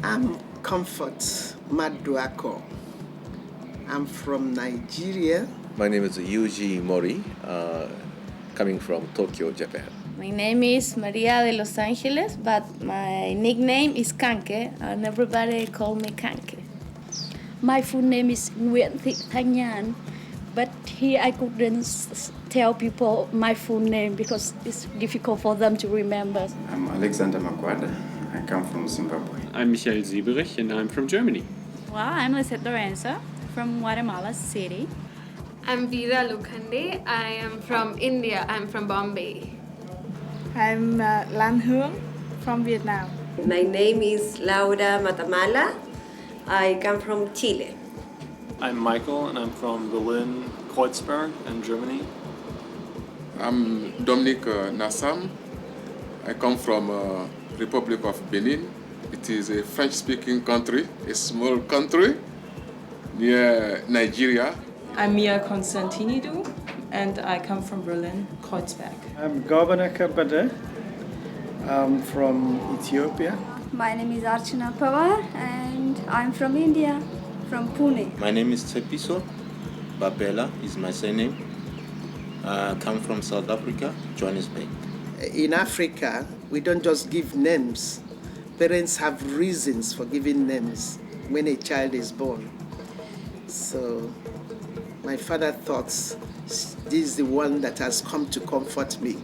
I'm Comfort Maduako. I'm from Nigeria. My name is Yuji Mori, coming from Tokyo, Japan. My name is Maria de Los Angeles, but my nickname is Kanke, and everybody call me Kanke. My full name is Nguyễn Thị Thanh Nhàn, but here I couldn't tell people my full name because it's difficult for them to remember. I'm Alexander Makwada. I come from Zimbabwe. I'm Michael Sieberich and I'm from Germany. Well, I'm Lisette Lorenzo from Guatemala City. I'm Veera Lukhande. I am from India. I'm from Bombay. I'm Lan Hương from Vietnam. My name is Laura Matamala. I come from Chile. I'm Michael and I'm from Berlin, Kreuzberg in Germany. I'm Dominic Nassam. I come from Republic of Benin. It is a French-speaking country, a small country near Nigeria. I'm Mia Konstantinidou and I come from Berlin, Kreuzberg. I'm Governor Kabade. I'm from Ethiopia. My name is Archana Pawar and I'm from India, from Pune. My name is Tsepiso Babela is my surname. I come from South Africa, Johannesburg. In Africa, we don't just give names. Parents have reasons for giving names when a child is born. So my father thought this is the one that has come to comfort me.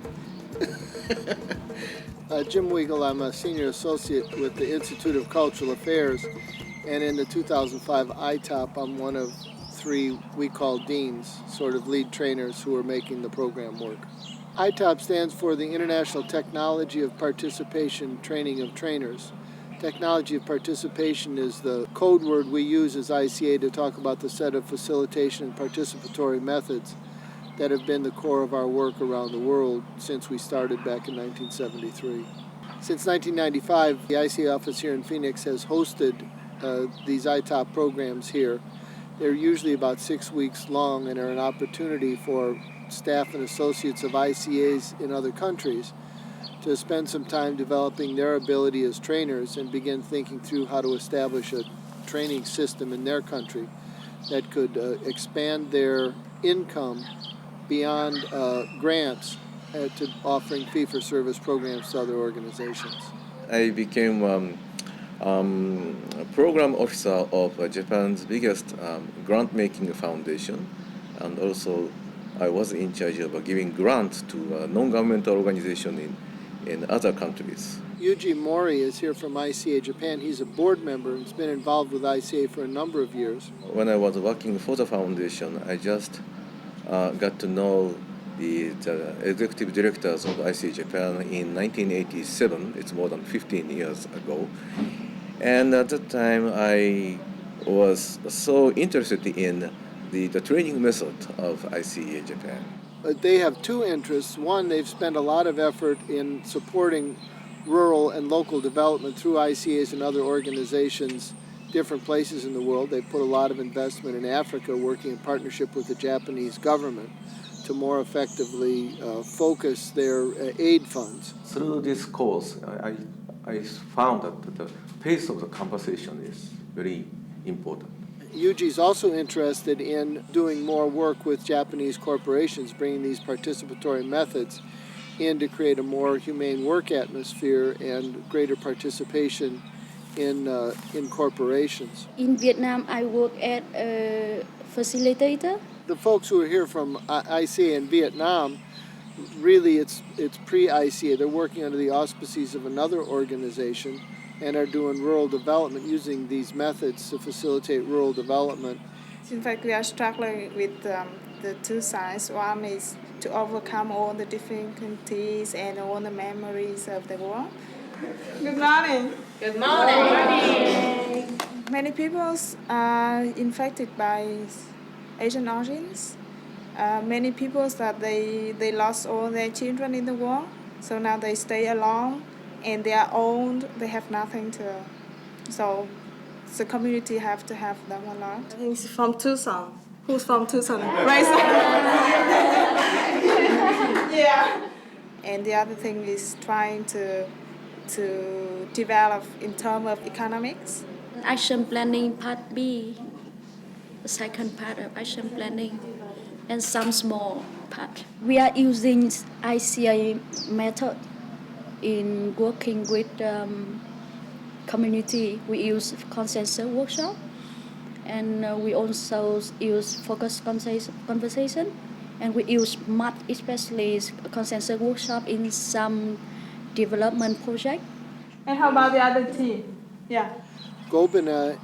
Jim Weigel, I'm a senior associate with the Institute of Cultural Affairs, and in the 2005 ITOP, I'm one of 3 we call deans, sort of lead trainers who are making the program work. ITOP stands for the International Technology of Participation Training of Trainers. Technology of participation is the code word we use as ICA to talk about the set of facilitation and participatory methods that have been the core of our work around the world since we started back in 1973. Since 1995, the ICA office here in Phoenix has hosted these ITOP programs here. They're usually about 6 weeks long and are an opportunity for staff and associates of ICAs in other countries to spend some time developing their ability as trainers and begin thinking through how to establish a training system in their country that could expand their income beyond grants to offering fee-for-service programs to other organizations. I became a program officer of Japan's biggest grant-making foundation, and also I was in charge of giving grants to non-governmental organizations in other countries. Yuji Mori is here from ICA Japan. He's a board member and has been involved with ICA for a number of years. When I was working for the foundation, I just got to know the executive directors of ICA Japan in 1987. It's more than 15 years ago. And at that time, I was so interested in the training method of ICA Japan. They have 2 interests. One, they've spent a lot of effort in supporting rural and local development through ICAs and other organizations, different places in the world. They've put a lot of investment in Africa, working in partnership with the Japanese government to more effectively focus their aid funds. Through this course, I found that the pace of the conversation is very important. Yuji's also interested in doing more work with Japanese corporations, bringing these participatory methods in to create a more humane work atmosphere and greater participation in corporations. In Vietnam, I work as a facilitator. The folks who are here from ICA in Vietnam, really it's pre-ICA. They're working under the auspices of another organization and are doing rural development using these methods to facilitate rural development. In fact, we are struggling with the 2 sides. One is to overcome all the difficulties and all the memories of the war. Good morning. Good morning. Many people are infected by Asian origins. Many people that they lost all their children in the war, so now they stay alone. And they are old, they have nothing to, so the community have to have them a lot. He's from Tucson. Who's from Tucson? Raise Yeah. And the other thing is trying to to develop in terms of economics. Action planning part B, the second part of action planning, and some small part. We are using ICA method in working with community. We use consensus workshop, and we also use focus conversation, and we use math, especially consensus workshop in some development project. And how about the other team? Yeah. Gobina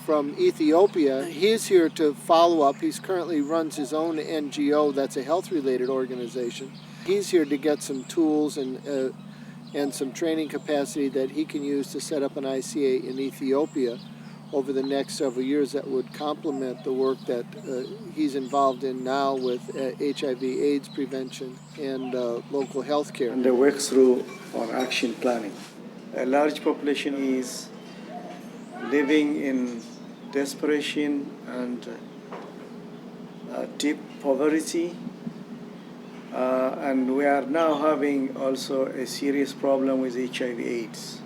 from Ethiopia, he's here to follow up. He's currently runs his own NGO that's a health-related organization. He's here to get some tools and some training capacity that he can use to set up an ICA in Ethiopia over the next several years that would complement the work that he's involved in now with HIV/AIDS prevention and local health care. And they work through on action planning. A large population is living in desperation and deep poverty. And we are now having also a serious problem with HIV/AIDS.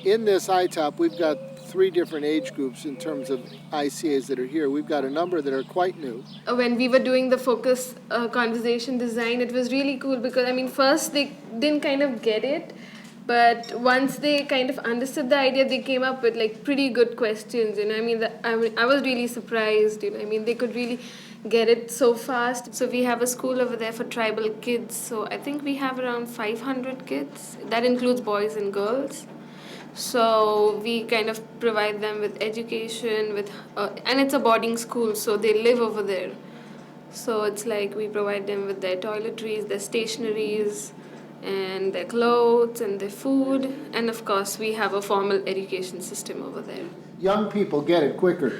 In this ITOP, we've got 3 different age groups in terms of ICAs that are here. We've got a number that are quite new. When we were doing the focus conversation design, it was really cool because, I mean, first they didn't kind of get it, but once they kind of understood the idea, they came up with like pretty good questions. You know, I mean, I was really surprised. You know, I mean, they could really get it so fast. So we have a school over there for tribal kids. So I think we have around 500 kids. That includes boys and girls. So we kind of provide them with education, and it's a boarding school, so they live over there. So it's like we provide them with their toiletries, their stationaries, and their clothes and their food. And of course, we have a formal education system over there. Young people get it quicker.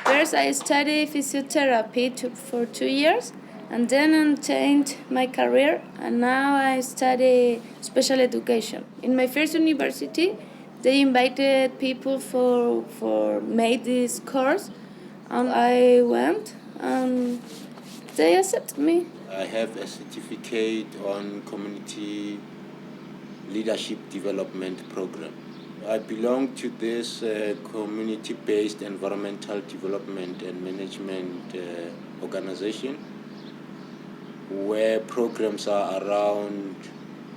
First, I studied physiotherapy for 2 years, and then I changed my career, and now I study special education. In my first university, they invited people for make this course, and I went, and they accepted me. I have a certificate on community leadership development program. I belong to this community-based environmental development and management organization where programs are around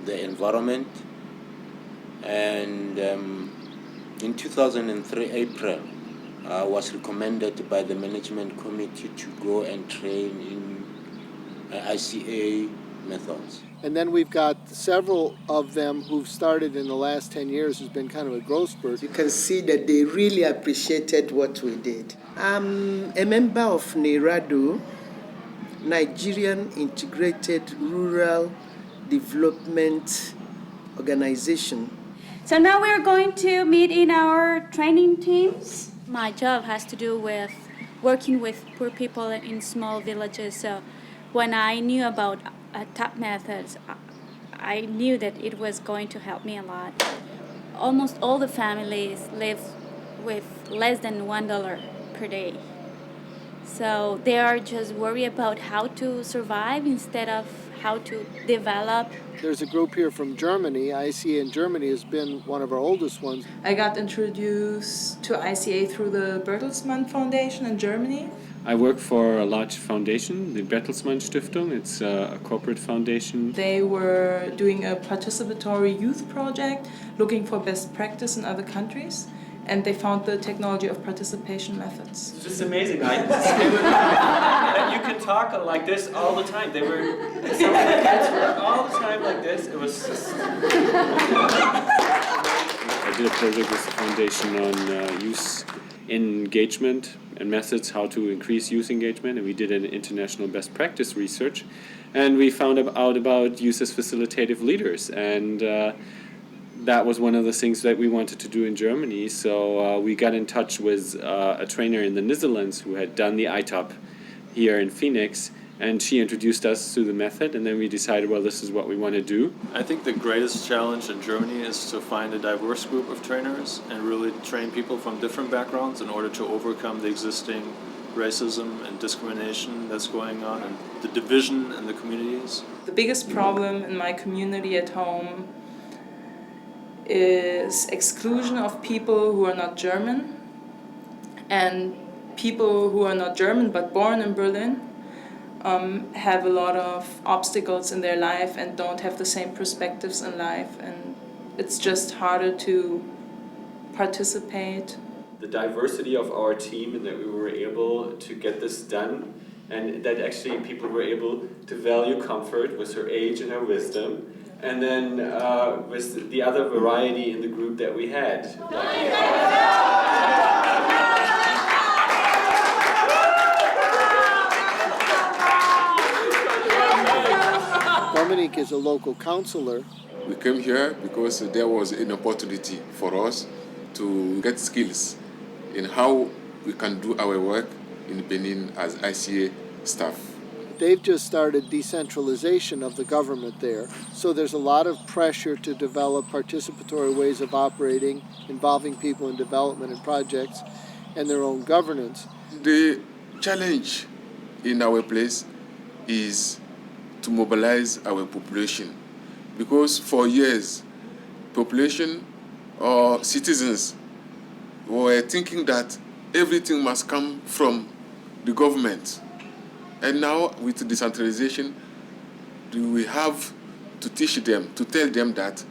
the environment. And in 2003 April, I was recommended by the management committee to go and train in ICA methods. And then we've got several of them who've started in the last 10 years. Has been kind of a growth spurt. You can see that they really appreciated what we did. I'm a member of NIRADO, Nigerian Integrated Rural Development Organization. So now we're going to meet in our training teams. My job has to do with working with poor people in small villages. So when I knew about ITOP methods, I knew that it was going to help me a lot. Almost all the families live with less than $1 per day. So they are just worried about how to survive instead of how to develop. There's a group here from Germany. ICA in Germany has been one of our oldest ones. I got introduced to ICA through the Bertelsmann Foundation in Germany. I work for a large foundation, the Bertelsmann Stiftung. It's a corporate foundation. They were doing a participatory youth project looking for best practice in other countries, and they found the technology of participation methods. It's just amazing. You can talk like this all the time. Some of the kids were all the time like this. It was just... I did a project with the foundation on youth engagement and methods how to increase youth engagement, and we did an international best practice research, and we found out about youth as facilitative leaders, and that was one of the things that we wanted to do in Germany. So we got in touch with a trainer in the Netherlands who had done the ITOP here in Phoenix, And she introduced us to the method, and then we decided, well, this is what we want to do. I think the greatest challenge in Germany is to find a diverse group of trainers and really train people from different backgrounds in order to overcome the existing racism and discrimination that's going on and the division in the communities. The biggest problem in my community at home is exclusion of people who are not German, and people who are not German but born in Berlin have a lot of obstacles in their life and don't have the same perspectives in life, and it's just harder to participate. The diversity of our team, and that we were able to get this done, and that actually people were able to value comfort with her age and her wisdom, and then with the other variety in the group that we had. Dominique is a local counselor. We came here because there was an opportunity for us to get skills in how we can do our work in Benin as ICA staff. They've just started decentralization of the government there, so there's a lot of pressure to develop participatory ways of operating, involving people in development and projects, and their own governance. The challenge in our place is to mobilize our population, because for years, population or citizens were thinking that everything must come from the government. And now with decentralization, we have to teach them, to tell them that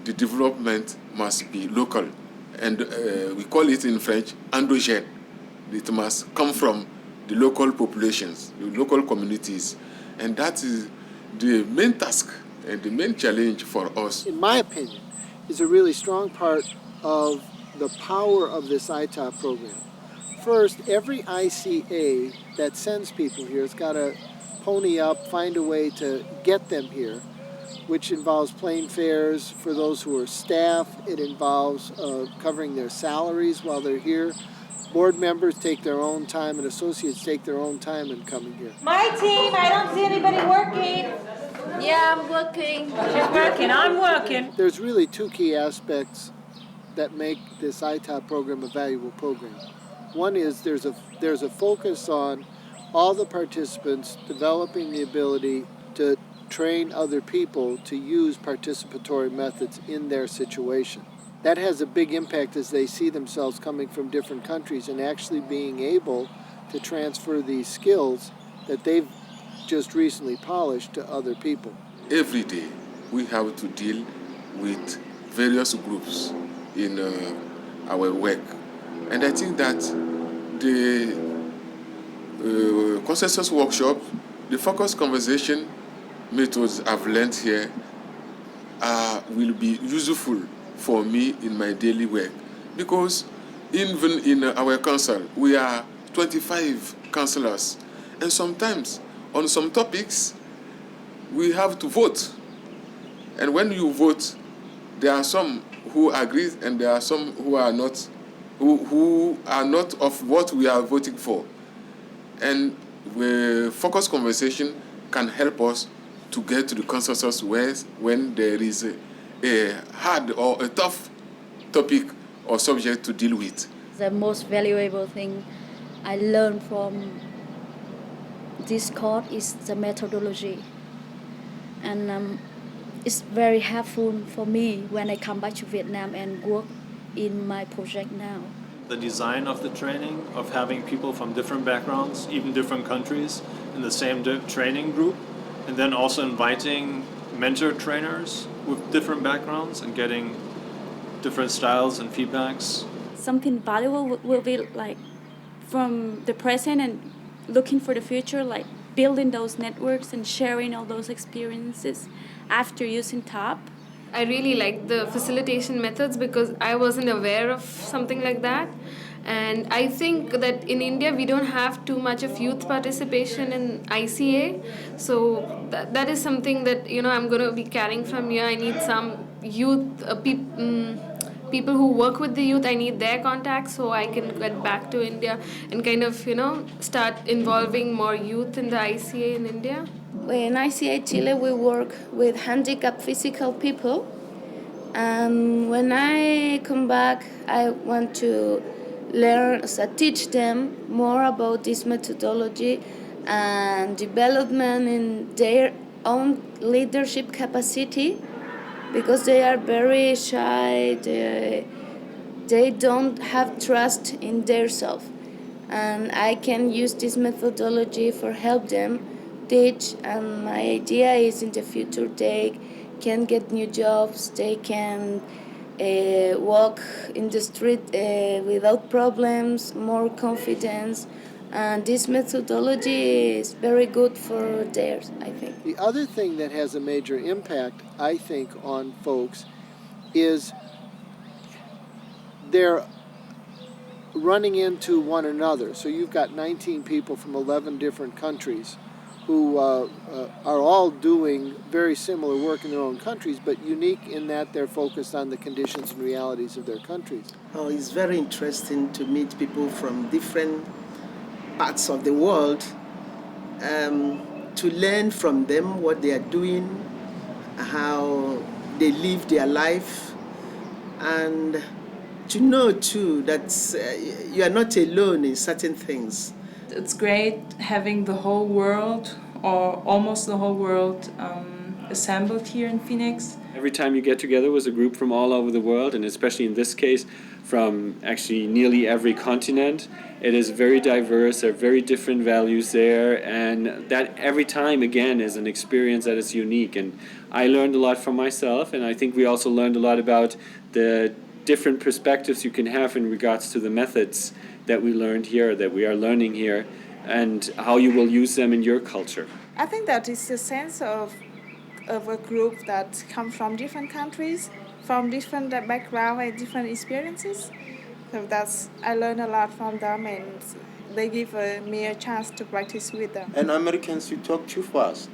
the development must be local. And we call it in French, endogène. It must come from the local populations, the local communities. And that is the main task and the main challenge for us. In my opinion, is a really strong part of the power of this ITOP program. First, every ICA that sends people here has got to pony up, find a way to get them here, which involves plane fares for those who are staff. It involves covering their salaries while they're here. Board members take their own time and associates take their own time in coming here. My team, I don't see anybody working. Yeah, I'm working. She's working, I'm working. There's really two key aspects that make this ITOP program a valuable program. One is there's a focus on all the participants developing the ability to train other people to use participatory methods in their situation. That has a big impact as they see themselves coming from different countries and actually being able to transfer these skills that they've just recently polished to other people. Every day we have to deal with various groups in our work. And I think that the consensus workshop, the focused conversation methods I've learned here will be useful for me in my daily work. Because even in our council, we are 25 councillors. And sometimes on some topics, we have to vote. And when you vote, there are some who agree and there are some who are not, who are not of what we are voting for. And focused conversation can help us to get to the consensus when there is a hard or a tough topic or subject to deal with. The most valuable thing I learned from this course is the methodology. And it's very helpful for me when I come back to Vietnam and work in my project now. The design of the training, of having people from different backgrounds, even different countries, in the same training group, and then also inviting mentor trainers with different backgrounds and getting different styles and feedbacks. Something valuable will be like from the present and looking for the future, like building those networks and sharing all those experiences after using TOP. I really like the facilitation methods because I wasn't aware of something like that. And I think that in India, we don't have too much of youth participation in ICA. So that is something that, I'm going to be carrying from here. I need some youth people who work with the youth, I need their contacts so I can get back to India and kind of, start involving more youth in the ICA in India. In ICA Chile, we work with handicapped physical people. And when I come back, I want to teach them more about this methodology and development in their own leadership capacity, because they are very shy, they don't have trust in themselves. And I can use this methodology for help them teach, and my idea is in the future they can get new jobs, they can walk in the street without problems, more confidence, and this methodology is very good for theirs, I think. The other thing that has a major impact, I think, on folks is they're running into one another. So you've got 19 people from 11 different countries who are all doing very similar work in their own countries, but unique in that they're focused on the conditions and realities of their countries. Oh, it's very interesting to meet people from different parts of the world, to learn from them what they are doing, how they live their life, and to know too that you are not alone in certain things. It's great having the whole world, or almost the whole world, assembled here in Phoenix. Every time you get together with a group from all over the world, and especially in this case from actually nearly every continent, it is very diverse, there are very different values there, and that every time again is an experience that is unique. And I learned a lot from myself, and I think we also learned a lot about the different perspectives you can have in regards to the methods that we learned here, that we are learning here, and how you will use them in your culture. I think that is a sense of a group that comes from different countries, from different backgrounds and different experiences. So I learned a lot from them, and they give me a chance to practice with them. And Americans, you talk too fast,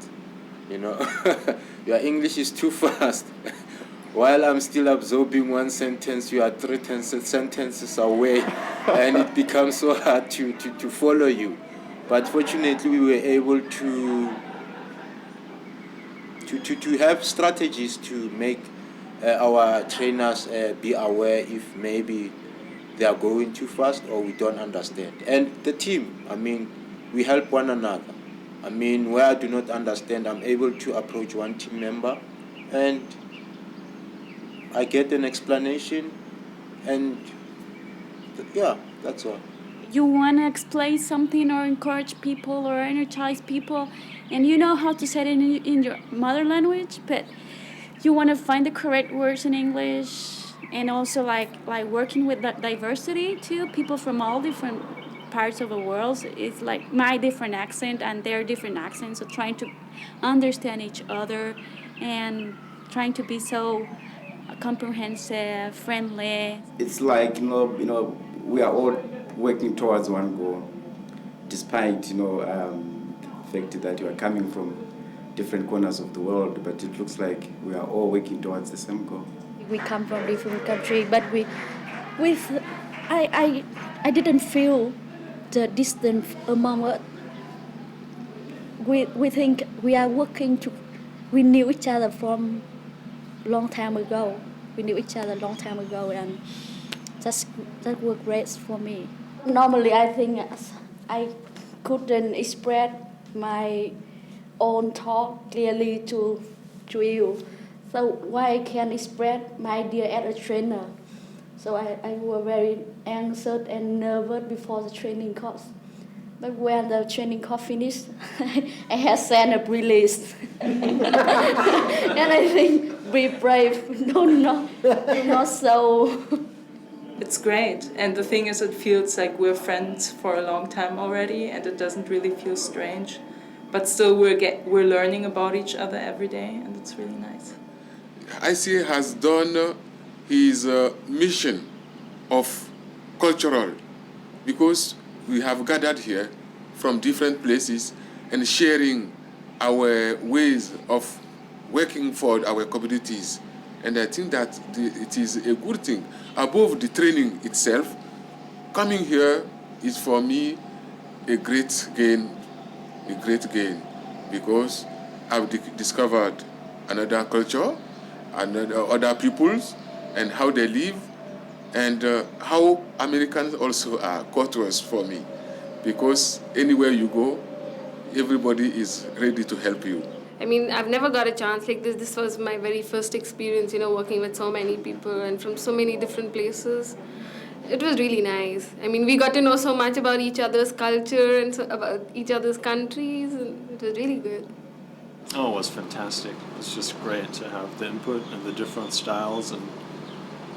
your English is too fast. While I'm still absorbing one sentence, you are three sentences away, and it becomes so hard to follow you. But fortunately, we were able to have strategies to make our trainers be aware if maybe they are going too fast or we don't understand. And the team, we help one another. Where I do not understand, I'm able to approach one team member and I get an explanation, and yeah, that's all. You want to explain something or encourage people or energize people, and you know how to say it in your mother language, but you want to find the correct words in English, and also like working with that diversity too, people from all different parts of the world. It's like my different accent and their different accents, so trying to understand each other and trying to be so comprehensive, friendly. It's like, we are all working towards one goal, despite, the fact that you are coming from different corners of the world, but it looks like we are all working towards the same goal. We come from different countries, but I didn't feel the distance among us. We think we are we knew each other from long time ago. And that was great for me. Normally, I think I couldn't express my own thought clearly to you. So why I can express my idea as a trainer? So I was very anxious and nervous before the training course. But when the training course finished, I had sent a release. And I think, be brave, not so. It's great, and the thing is, it feels like we're friends for a long time already, and it doesn't really feel strange. But still, we're learning about each other every day, and it's really nice. ICA has done his mission of cultural, because we have gathered here from different places and sharing our ways of working for our communities And I think that it is a good thing. Above the training itself, coming here is for me a great gain, because I've discovered another culture, other peoples, and how they live, and how Americans also are courteous for me, because anywhere you go, everybody is ready to help you. I mean, I've never got a chance like this. This was my very first experience, working with so many people and from so many different places. It was really nice. I mean, we got to know so much about each other's culture and about each other's countries, and it was really good. Oh, it was fantastic. It's just great to have the input and the different styles and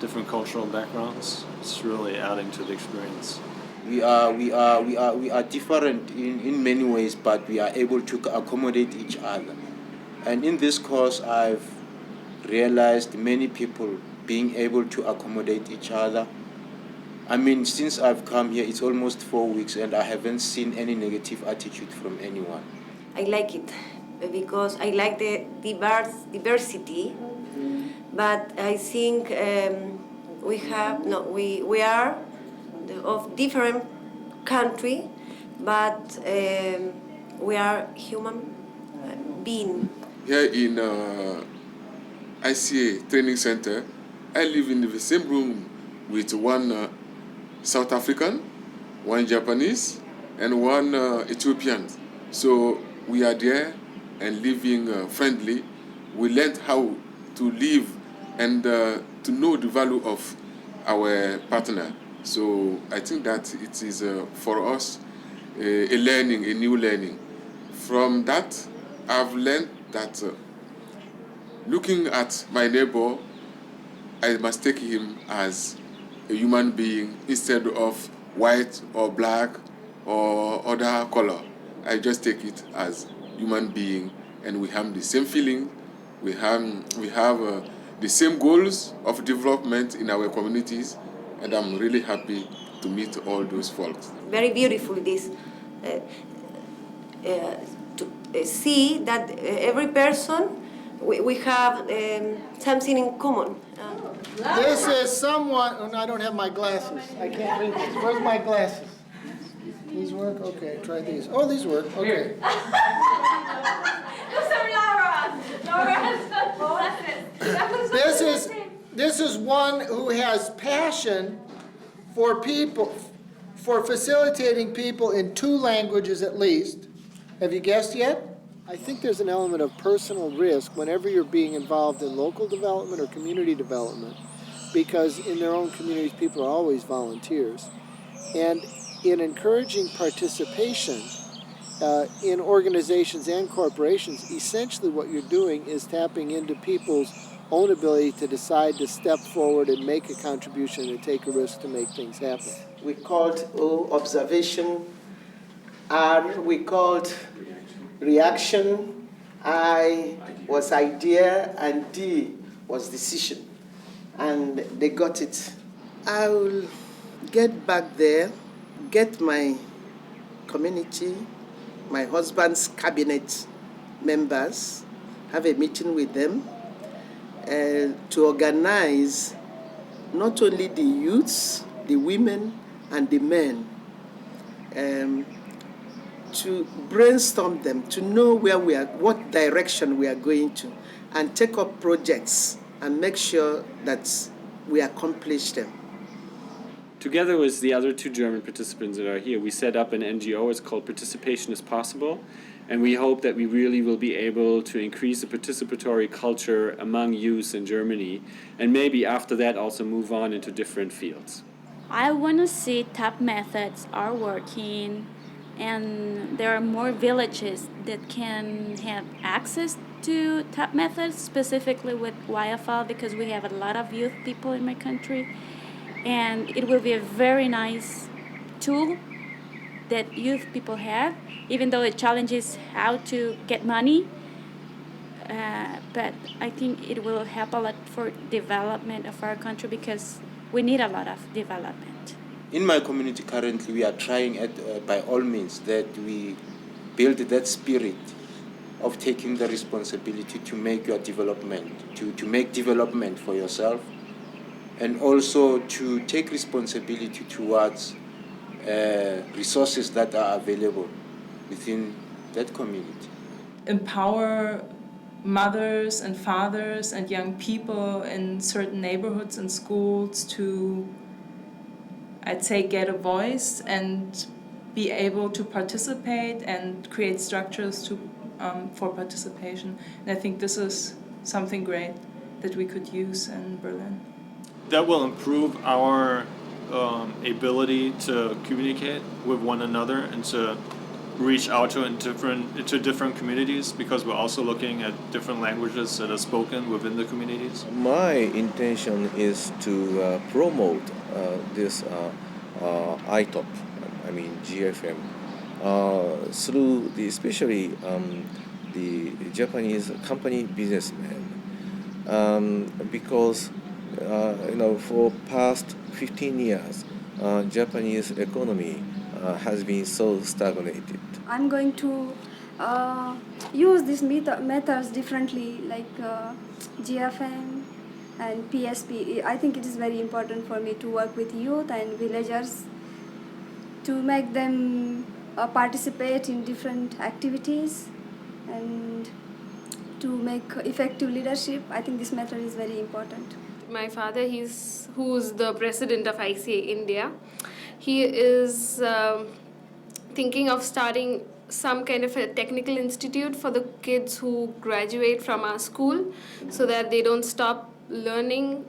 different cultural backgrounds. It's really adding to the experience. We are different in many ways, but we are able to accommodate each other. And in this course, I've realized many people being able to accommodate each other. I mean, since I've come here, it's almost 4 weeks, and I haven't seen any negative attitude from anyone. I like it because I like the diversity, but I think we are of different country, but we are human being. Here in ICA Training Center, I live in the same room with one South African, one Japanese, and one Ethiopian. So we are there and living friendly. We learned how to live and to know the value of our partner. So I think that it is for us a new learning. From that, I've learned that looking at my neighbor, I must take him as a human being instead of white or black or other color. I just take it as human being, and we have the same feeling. We have the same goals of development in our communities, and I'm really happy to meet all those folks. Very beautiful this to see that every person we have something in common. This is someone, oh, no, I don't have my glasses. I can't read this. Where's my glasses? These work? Okay, try these. Oh, these work. Okay. This is one who has passion for people, for facilitating people in 2 languages at least. Have you guessed yet? I think there's an element of personal risk whenever you're being involved in local development or community development, because in their own communities, people are always volunteers. And in encouraging participation in organizations and corporations, essentially what you're doing is tapping into people's own ability to decide to step forward and make a contribution and take a risk to make things happen. We called O, observation, R, we called reaction, I was idea, and D was decision. And they got it. I will get back there, get my community, my husband's cabinet members, have a meeting with them to organize not only the youths, the women, and the men, to brainstorm them, to know where we are, what direction we are going to, and take up projects and make sure that we accomplish them. Together with the other 2 German participants that are here, we set up an NGO. It's called Participation is Possible, and we hope that we really will be able to increase the participatory culture among youth in Germany, and maybe after that also move on into different fields. I want to see TAP methods are working, and there are more villages that can have access to TAP methods, specifically with YFL, because we have a lot of youth people in my country. And it will be a very nice tool that youth people have, even though the challenge is how to get money. But I think it will help a lot for development of our country, because we need a lot of development. In my community currently, we are trying by all means that we build that spirit of taking the responsibility to make your development, to make development for yourself, and also to take responsibility towards resources that are available within that community. Empower mothers and fathers and young people in certain neighborhoods and schools to, I'd say, get a voice and be able to participate and create structures to, for participation. And I think this is something great that we could use in Berlin. That will improve our ability to communicate with one another and to reach out to different communities, because we're also looking at different languages that are spoken within the communities. My intention is to promote this ITOP, I mean GFM, through especially the Japanese company businessmen, because for past 15 years, Japanese economy has been so stagnated. I'm going to use these methods differently, like GFM and PSP. I think it is very important for me to work with youth and villagers to make them participate in different activities and to make effective leadership. I think this method is very important. My father, who's the president of ICA India, he is thinking of starting some kind of a technical institute for the kids who graduate from our school, so that they don't stop learning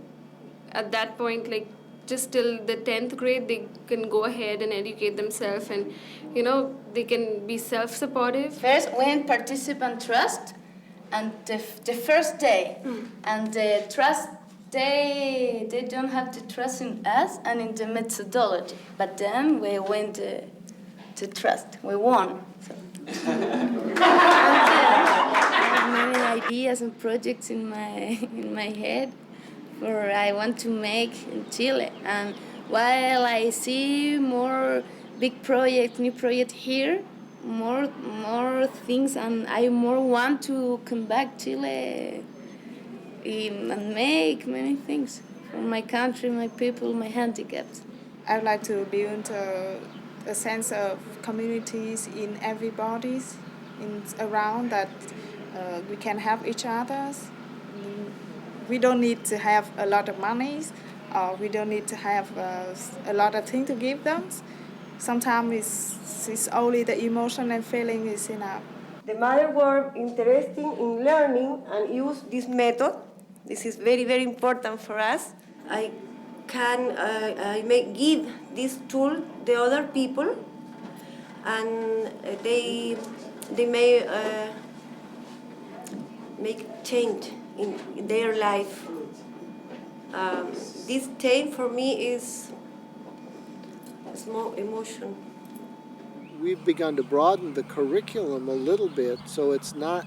at that point, like just till the 10th grade. They can go ahead and educate themselves, and they can be self-supportive. First, when participant trust, and the first day, and the trust, they don't have to trust in us and in the methodology, but then we went to trust. We won. So. I have many ideas and projects in my head for I want to make in Chile, and while I see more big project, new project here, more things, and I more want to come back Chile and make many things for my country, my people, my handicaps. I would like to build a sense of communities in everybody's around, that we can help each other. We don't need to have a lot of money, or we don't need to have a lot of things to give them. Sometimes it's only the emotion and feeling is enough. The mother were interested in learning and use this method. This is very, very important for us. I may give this tool to other people, and they may make change in their life. This change for me is more emotion. We've begun to broaden the curriculum a little bit, so it's not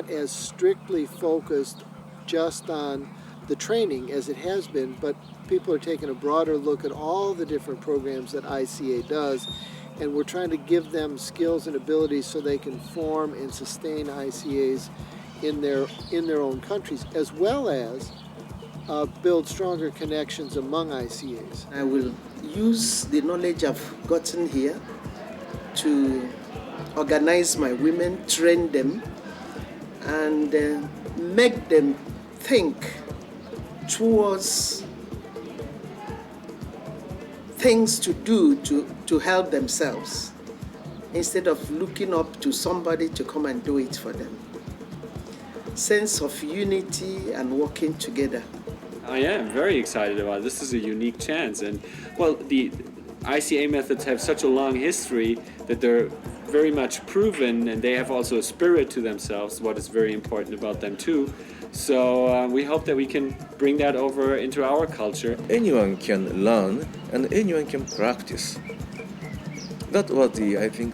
as strictly focused just on the training as it has been, but people are taking a broader look at all the different programs that ICA does, and we're trying to give them skills and abilities so they can form and sustain ICAs in their own countries, as well as build stronger connections among ICAs. I will use the knowledge I've gotten here to organize my women, train them, and make them think towards things to do to help themselves, instead of looking up to somebody to come and do it for them. Sense of unity and working together. I am very excited about it. This is a unique chance, and well, the ICA methods have such a long history that they're very much proven, and they have also a spirit to themselves, what is very important about them too. So we hope that we can bring that over into our culture. Anyone can learn and anyone can practice. That was I think,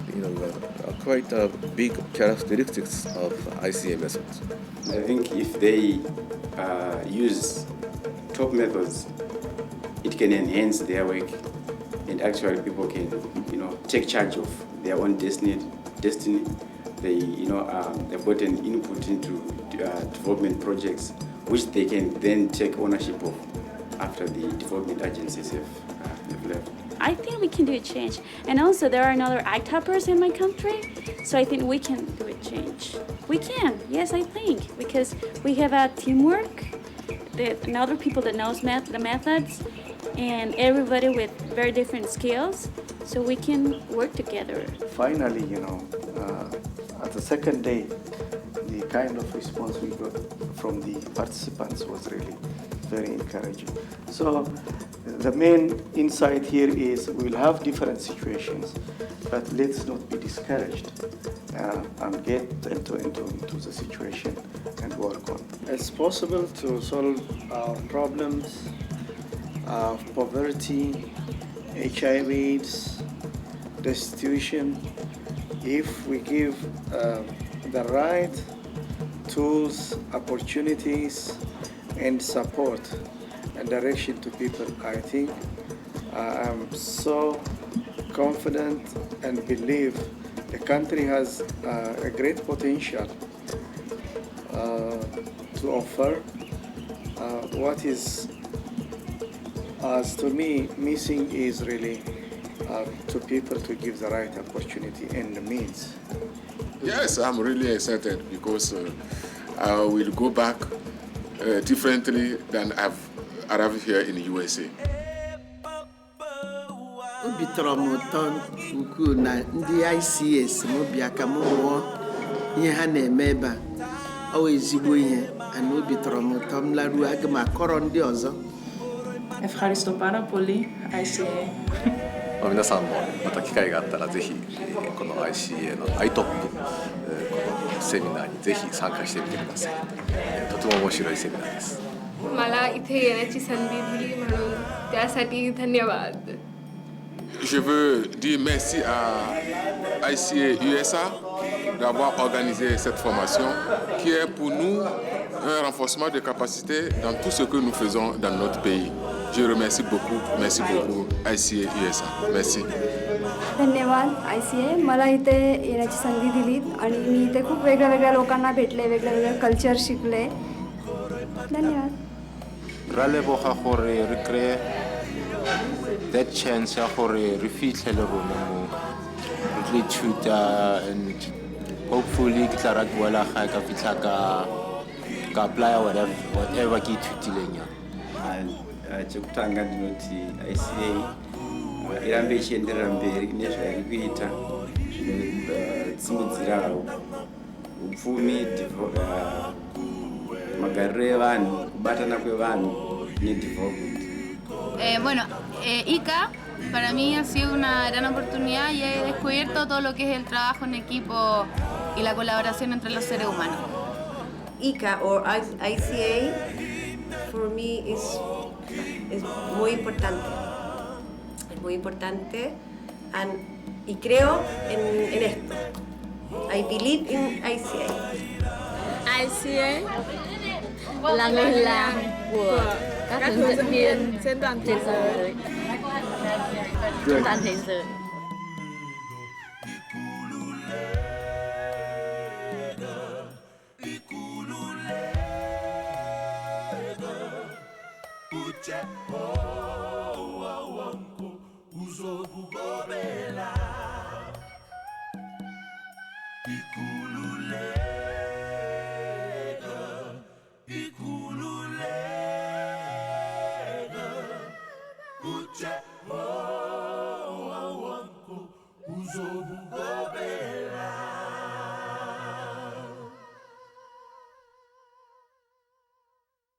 quite a big characteristics of ICA methods. I think if they use top methods, it can enhance their work, and actually people can, take charge of their own destiny they have got an input into development projects, which they can then take ownership of after the development agencies have left. I think we can do a change. And also there are another ITOPers in my country, so I think we can do a change. We can, yes, I think, because we have a teamwork, and other people that knows the methods, and everybody with very different skills, so we can work together. Finally, at the second day, the kind of response we got from the participants was really very encouraging. So the main insight here is we'll have different situations, but let's not be discouraged and get into the situation and work on. It's possible to solve our problems of poverty, HIV/AIDS, destitution, if we give the right tools, opportunities, and support and direction to people. I think I'm so confident and believe the country has a great potential to offer. What is, as to me, missing is really to people to give the right opportunity and the means. Yes, I'm really excited because I will go back differently than I've arrived here in the USA. Obi tọrọ m ụtọ ukwuu na ndị ICS m bịa ka m mụọ ihe ha na-eme ebe a. Ọ wụ ezigbo ihe, ana obi tọrọ m ụtọ m laruo aga m akọrọ ndị ọzọ. Ευχαριστώ πάρα πολύ, ICA. 皆さんもまた機会があったらぜひこの ICA の ITOP このセミナーにぜひ参加してみてください。とても面白いセミナーです。मला इथे येण्याची संधी दिली म्हणून त्यासाठी धन्यवाद. Je veux dire merci à ICA USA d'avoir organisé cette formation qui est pour nous un renforcement de capacité dans tout ce que nous faisons dans notre pays. Je remercie beaucoup ICA USA. Merci. धन्यवाद ICA. मला इथे येण्याची संधी दिली आणि मी इथे खूप वेगळ्या लोकांना भेटले, वेगळ्या कल्चर शिकले. धन्यवाद. Ra leboga gore re kry that chance ya gore re fitlhele rona mo re tlo ithuta and hopefully ke tla ra boela ga ka fitlha ka apply whatever ke ithutileng ya. Chekutanga ndinoti ICA irambe ichienderera mberi nezvairi kuita zvinosimudzira upfumi, magariro evanhu, kubatana kwevanhu nedevelopment. Bueno, ICA para mí ha sido una gran oportunidad y he descubierto todo lo que es el trabajo en equipo y la colaboración entre los seres humanos. ICA or ICA for me is muy importante. Es muy importante y creo en esto. I believe in ICA. ICA là người làm của các hướng dẫn viên trên toàn thế giới. Uzobugobe